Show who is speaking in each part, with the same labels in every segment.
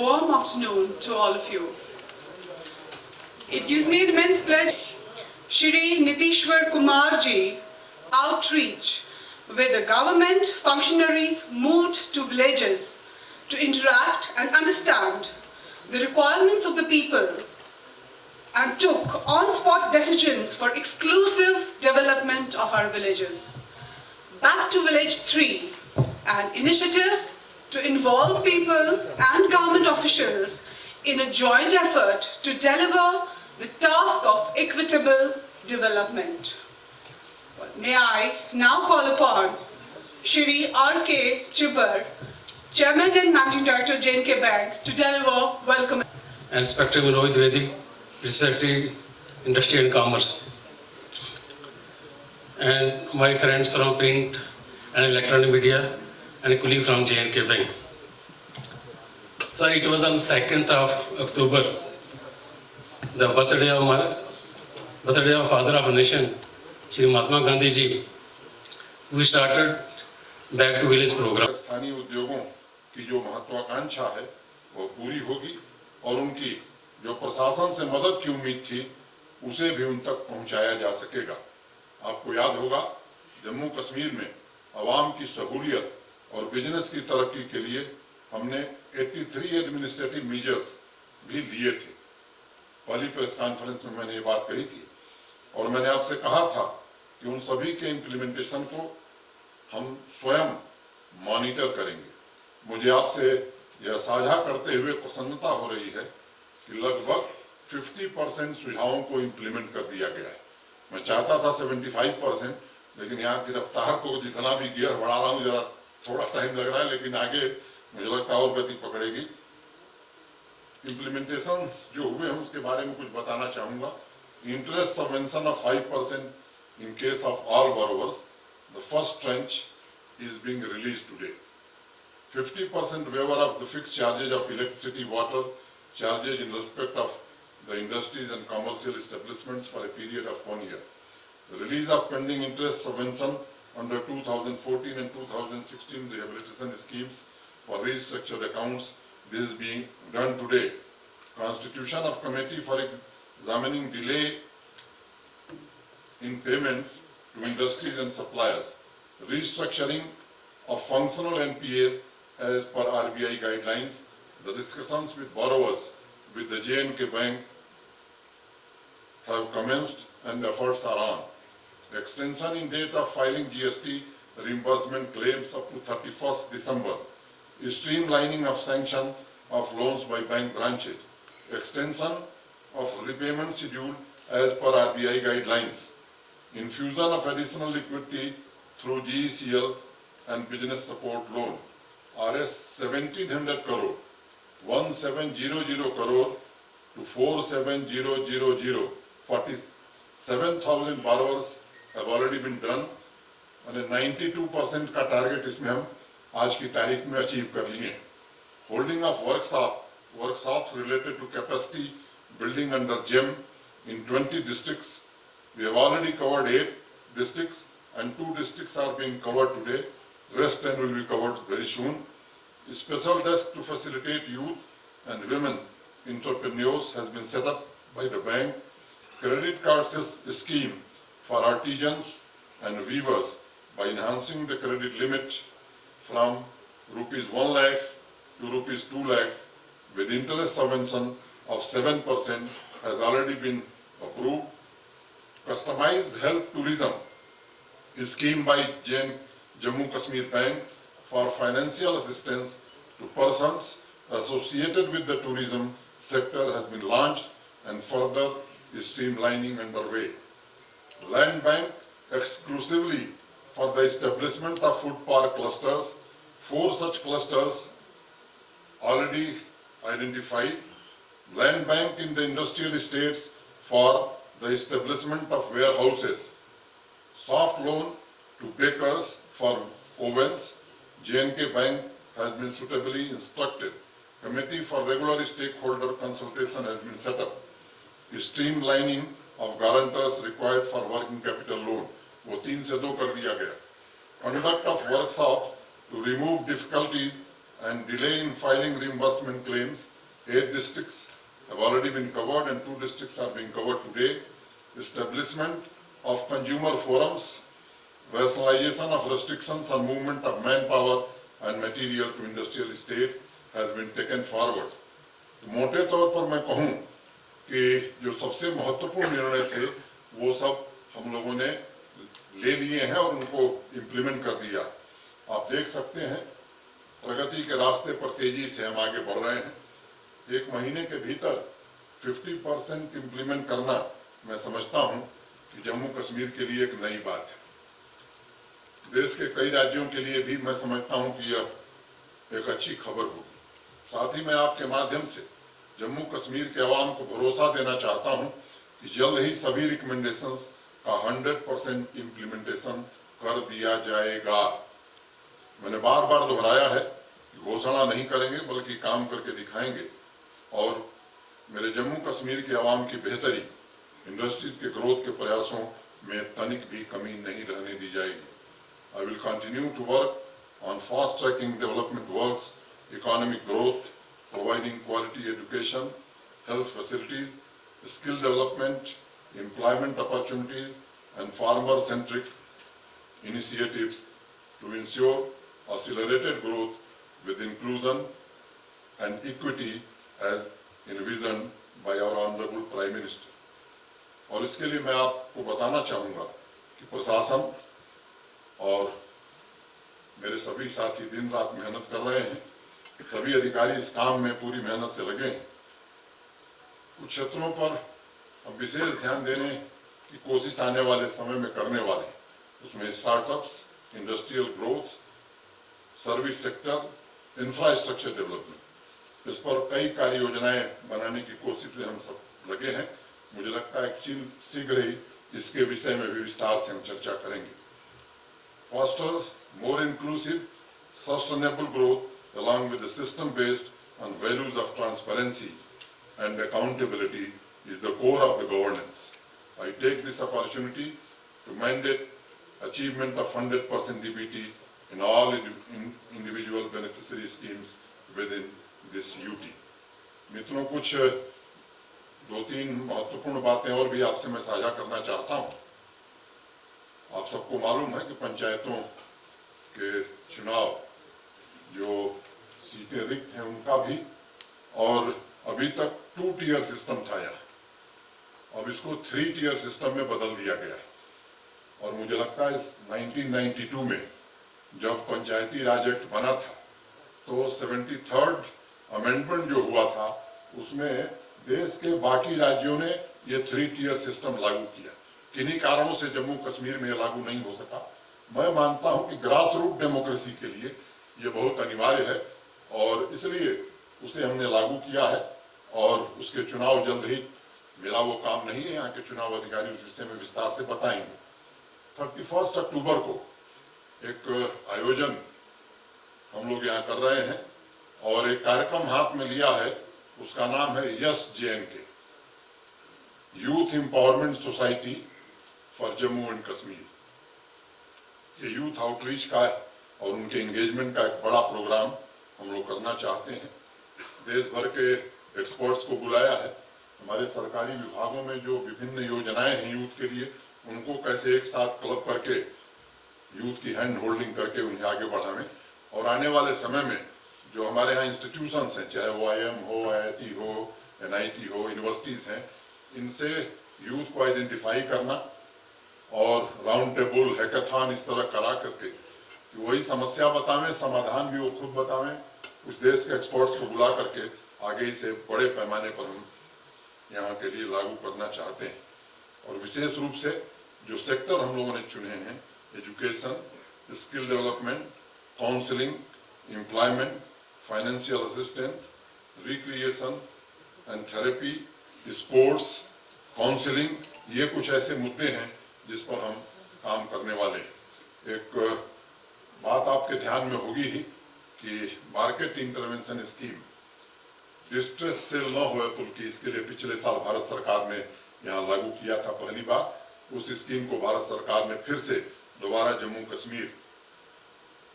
Speaker 1: Warm afternoon to all of you. It gives me an immense pleasure, Shri Nitishwar Kumarji outreach, where the government functionaries moved to villages to interact and understand the requirements of the people and took on-spot decisions for exclusive development of our villages. Back to Village 3, an initiative to involve people and government officials in a joint effort to deliver the task of equitable development. May I now call upon Shri R.K. Chibbar, Chairman and Managing Director, J&K Bank, to deliver welcome.
Speaker 2: And respected Manoj Dwivedi, respected industry and commerce, and my friends from print and electronic media, and a colleague from J&K Bank. So it was on 2nd of October, the birthday of Father of a Nation, Shri Mahatma Gandhi ji, we started Back to Village program.
Speaker 3: स्थानीय उद्योगों की जो महत्वाकांक्षा है वो पूरी होगी और उनकी जो प्रशासन से मदद की उम्मीद थी उसे भी उन तक पहुंचाया जा सकेगा। आपको याद होगा जम्मू कश्मीर में आवाम की सहूलियत और बिजनेस की तरक्की के लिए हमने 83 एडमिनिस्ट्रेटिव मेजर्स भी लिए थे। पहली प्रेस कॉन्फ्रेंस में मैंने ये बात कही थी और मैंने आपसे कहा था कि उन सभी के इम्प्लीमेंटेशन को हम स्वयं मॉनिटर करेंगे। मुझे आपसे यह साझा करते हुए प्रसन्नता हो रही है कि लगभग 50% सुझावों को इम्प्लीमेंट कर दिया गया है। मैं चाहता था 75%, लेकिन यहाँ की रफ्तार को जितना भी गियर बढ़ा रहा हूँ जरा थोड़ा टाइम लग रहा है, लेकिन आगे मुझे लगता है और गति पकड़ेगी। इम्प्लीमेंटेशन जो हुए हैं उसके बारे में कुछ बताना चाहूंगा। Interest subvention of 5% in case of all borrowers. The first tranche is being released today. 50% waiver of the fixed charges of electricity, water charges in respect of the industries and commercial establishments for a period of 1 year. The release of pending interest subvention under 2014 and 2016 rehabilitation schemes for restructured accounts. This is being done today. Constitution of committee for examining delay in payments to industries and suppliers. Restructuring of functional NPAs as per RBI guidelines. The discussions with borrowers with the J&K Bank have commenced and efforts are on. Extension in date of filing GST reimbursement claims up to 31st December. Streamlining of sanction of loans by bank branches. Extension of repayment schedule as per RBI guidelines. Infusion of additional liquidity through GECL and business support loan. Rs 1700 crore, 1700 crore to 47000. 47,000 borrowers have already been done and 92% का target इसमें हम आज की तारीख में achieve कर लिए। Holding of workshop related to capacity building under GEM in 20 districts. We have already covered 8 districts and 2 districts are being covered today. Rest 10 will be covered very soon. A special desk to facilitate youth and women entrepreneurs has been set up by the bank. Credit card scheme for artisans and weavers by enhancing the credit limit from rupees 1 lakh to rupees 2 lakhs with interest subvention of 7% has already been approved. Customized health tourism scheme by Jammu Kashmir Bank for financial assistance to persons associated with the tourism sector has been launched and further streamlining underway. Land Bank exclusively for the establishment of food park clusters. 4 such clusters already identified. Land Bank in the industrial estates for the establishment of warehouses. Soft loan to bakers for ovens. J&K Bank has been suitably instructed. Committee for regular stakeholder consultation has been set up. Streamlining of guarantors required for working capital loan. वो 3 से 2 कर दिया गया. Conduct of workshops to remove difficulties and delay in filing reimbursement claims. 8 districts have already been covered and 2 districts are being covered today. Establishment of consumer forums, rationalization of restrictions on movement of manpower and material to industrial estates has been taken forward. तो मोटे तौर पर मैं कहूं कि जो सबसे महत्वपूर्ण निर्णय थे वो सब हम लोगों ने ले लिए हैं और उनको इम्प्लीमेंट कर दिया। आप देख सकते हैं प्रगति के रास्ते पर तेजी से हम आगे बढ़ रहे हैं। 1 महीने के भीतर 50% इम्प्लीमेंट करना मैं समझता हूं कि जम्मू कश्मीर के लिए एक नई बात है। देश के कई राज्यों के लिए भी मैं समझता हूं कि यह एक अच्छी खबर होगी। साथ ही मैं आपके माध्यम से जम्मू कश्मीर के अवाम को भरोसा देना चाहता हूं कि जल्द ही सभी रिकमेंडेशंस का 100% इम्प्लीमेंटेशन कर दिया जाएगा। मैंने बार बार दोहराया है कि घोषणा नहीं करेंगे बल्कि काम करके दिखाएंगे और मेरे जम्मू कश्मीर के अवाम की बेहतरी, इंडस्ट्रीज के ग्रोथ के प्रयासों में तनिक भी कमी नहीं रहने दी जाएगी। I will continue to work on fast-tracking development works, economic growth, providing quality education, health facilities, skill development, employment opportunities, and farmer-centric initiatives to ensure accelerated growth with inclusion and equity as envisioned by our Honorable Prime Minister. और इसके लिए मैं आपको बताना चाहूँगा कि प्रशासन और मेरे सभी साथी दिन रात मेहनत कर रहे हैं। सभी अधिकारी इस काम में पूरी मेहनत से लगे हैं। कुछ क्षेत्रों पर अब विशेष ध्यान देने की कोशिश आने वाले समय में करने वाले, उसमें startups, industrial growth, service sector, infrastructure development, इस पर कई कार्य योजनाएं बनाने की कोशिश में हम सब लगे हैं। मुझे लगता है शीघ्र ही इसके विषय में भी विस्तार से हम चर्चा करेंगे। Foster more inclusive, sustainable growth along with the system based on values of transparency and accountability is the core of the governance. I take this opportunity to mandate achievement of 100% DBT in all individual beneficiary schemes within this UT. मित्रों, कुछ 2-3 महत्वपूर्ण बातें और भी आपसे मैं साझा करना चाहता हूं। आप सबको मालूम है कि पंचायतों के चुनाव जो सीटें रिक्त हैं उनका भी, और अभी तक 2 टियर सिस्टम था यहाँ, अब इसको 3 टियर सिस्टम में बदल दिया गया है। और मुझे लगता है 1992 में जब पंचायती राज एक्ट बना था तो 73rd अमेंडमेंट जो हुआ था उसमें देश के बाकी राज्यों ने ये 3 टियर सिस्टम लागू किया। किन्हीं कारणों से जम्मू कश्मीर में लागू नहीं हो सका। मैं मानता हूं कि ग्रास रूट डेमोक्रेसी के लिए ये बहुत अनिवार्य है और इसलिए उसे हमने लागू किया है और उसके चुनाव जल्द ही, मेरा वो काम नहीं है, यहाँ के चुनाव अधिकारी उस विषय में विस्तार से बताएंगे। 31 अक्टूबर को एक आयोजन हम लोग यहाँ कर रहे हैं और एक कार्यक्रम हाथ में लिया है, उसका नाम है yes JNK, youth empowerment society for Jammu and Kashmir. ये यूथ आउटरीच का और उनके एंगेजमेंट का एक बड़ा प्रोग्राम हम लोग करना चाहते हैं। देश भर के एक्सपर्ट्स को बुलाया है। हमारे सरकारी विभागों में जो विभिन्न योजनाएं हैं यूथ के लिए, उनको कैसे एक साथ क्लब करके यूथ की हैंड होल्डिंग करके उन्हें आगे बढ़ावें। और आने वाले समय में जो हमारे यहाँ इंस्टीट्यूशंस हैं, चाहे वो IIM हो, IIT हो, NIT हो, यूनिवर्सिटीज हैं, इनसे यूथ को आइडेंटिफाई करना और राउंड टेबल, हैकाथॉन इस तरह करा करके कि वही समस्या बतावें, समाधान भी वो खुद बतावें, उस देश के एक्सपर्ट्स को बुला करके आगे इसे बड़े पैमाने पर हम यहाँ के लिए लागू करना चाहते हैं। और विशेष रूप से जो सेक्टर हम लोगों ने चुने हैं, education, skill development, counselling, employment, financial assistance, recreation and therapy, sports, counselling, ये कुछ ऐसे मुद्दे हैं जिस पर हम काम करने वाले हैं। एक बात आपके ध्यान में होगी ही कि market intervention scheme distress cell न हो बल्कि इसके लिए पिछले साल भारत सरकार ने यहाँ लागू किया था पहली बार। उस स्कीम को भारत सरकार ने फिर से दोबारा जम्मू कश्मीर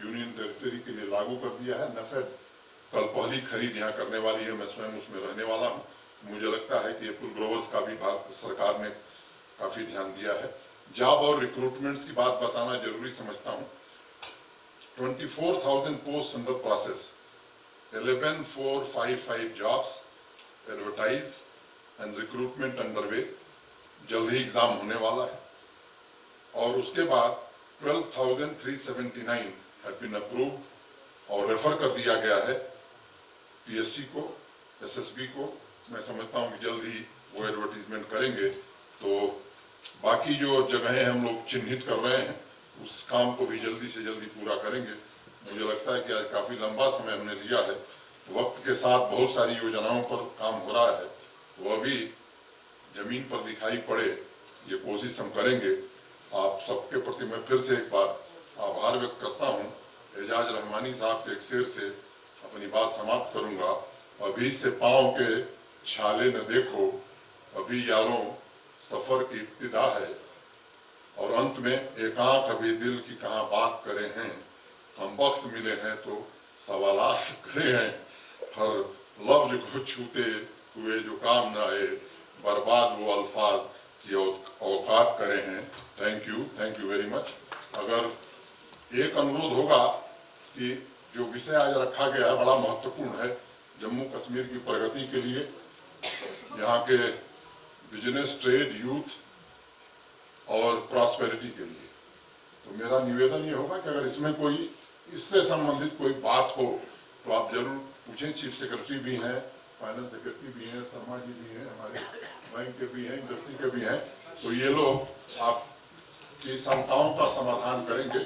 Speaker 3: यूनियन टेरिटरी के लिए लागू कर दिया है। नेफेड कल पहली खरीद यहाँ करने वाली है, मैं स्वयं उसमें रहने वाला हूँ। मुझे लगता है कि एप्पल ग्रोवर्स का भी भारत सरकार ने काफी ध्यान दिया है। जॉब और रिक्रूटमेंट्स की बात बताना जरूरी समझता हूँ। 24,000 post under process, 11,455 jobs advertise and recruitment underway. जल्द ही एग्जाम होने वाला है। और उसके बाद 12,379 have been approved और रेफर कर दिया गया है पीएससी को, एसएसबी को। मैं समझता हूँ कि जल्द ही वो एडवर्टीजमेंट करेंगे। तो बाकी जो जगहें हम लोग चिन्हित कर रहे हैं उस काम को भी जल्दी से जल्दी पूरा करेंगे। मुझे लगता है कि आज काफी लंबा समय हमने लिया है, वक्त के साथ बहुत सारी योजनाओं पर काम हो रहा है, वो अभी जमीन पर दिखाई पड़े ये कोशिश हम करेंगे। आप सबके प्रति मैं फिर से एक बार आभार व्यक्त करता हूँ। एजाज रहमानी साहब के एक शेर से अपनी बात समाप्त करूंगा। अभी से पांव के छाले न देखो, अभी यारों सफर की इब्तिदा है। और अंत में एक आंख अभी दिल की कहाँ बात करे हैं, हम वक्त मिले हैं तो सवालात करे हैं। हर लफ्ज को छूते हुए जो काम न आए, बर्बाद वो अल्फाज की औकात करे हैं। Thank you very much. अगर एक अनुरोध होगा कि जो विषय आज रखा गया है बड़ा महत्वपूर्ण है जम्मू कश्मीर की प्रगति के लिए, यहाँ के बिजनेस, ट्रेड, यूथ और प्रॉस्पेरिटी के लिए। तो मेरा निवेदन ये होगा कि अगर इसमें कोई इससे संबंधित कोई बात हो तो आप जरूर पूछें। चीफ सेक्रेटरी भी हैं, फाइनेंस सेक्रेटरी भी हैं, शर्मा जी भी हैं, हमारे बैंक के भी हैं, इंडस्ट्री के भी हैं। तो ये लोग आपकी शंकाओं का समाधान करेंगे।